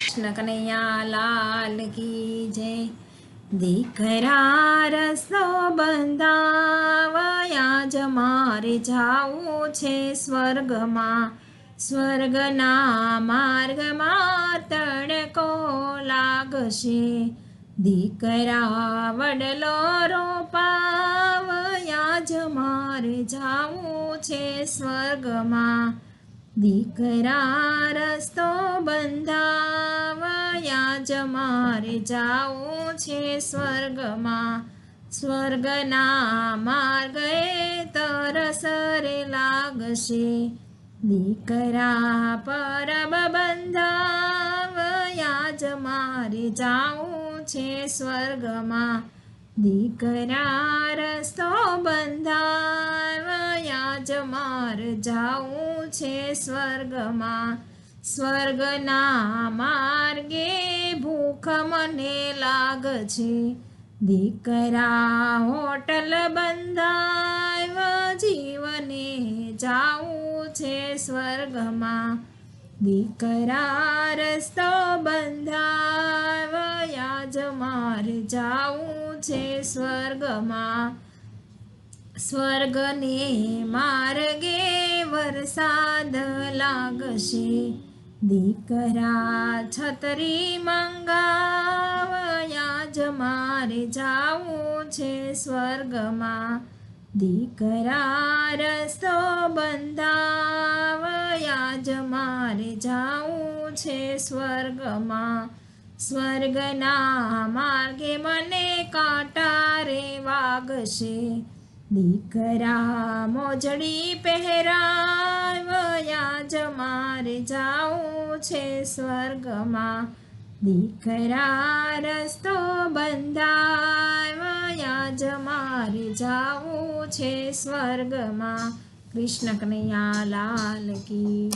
કૃષ્ણ કનૈયા લાલ કી જય. દીકરા રસ્તો બંધાવયા જ મારે જાવું છે સ્વર્ગમાં. સ્વર્ગના માર્ગમાં તડકો લાગશે. દીકરા વડલો રોપાવયા જ મારે જાવું છે સ્વર્ગમાં. દીકરા રસ્તો બંધાવયા જ મારે જાવું છે સ્વર્ગમાં. સ્વર્ગના માર્ગે તરસ રે લાગશે. દીકરા પરબ બંધાવયા જ મારે જાવું છે સ્વર્ગમાં. દીકરા રસ્તો બંધાવયા જ મારે જાવું છે સ્વર્ગમાં. સ્વર્ગના માર્ગે ભૂખ મને લાગશે. દીકરા હોટલ બંધાવ જીવને જાવું છે સ્વર્ગમાં. દીકરા રસ્તો બંધાવયા જ મારે જાવું છે સ્વર્ગમાં. સ્વર્ગને માર્ગે વરસાદ લાગશે. દીકરા છતરી મંગાવયા જ મારે જાવું છે સ્વર્ગમાં. દીકરા રસ્તો બંધાવયા જ મારે જાવું છે સ્વર્ગમાં. સ્વર્ગના માર્ગે મને કાંટા રે વાગશે. દીકરા મોજડી પહેરાવયા જ મારે જાવું છે સ્વર્ગમાં. દીકરા રસ્તો બંધાવયા જ મારે જાવું છે સ્વર્ગમાં. કૃષ્ણ કનૈયા લાલ કી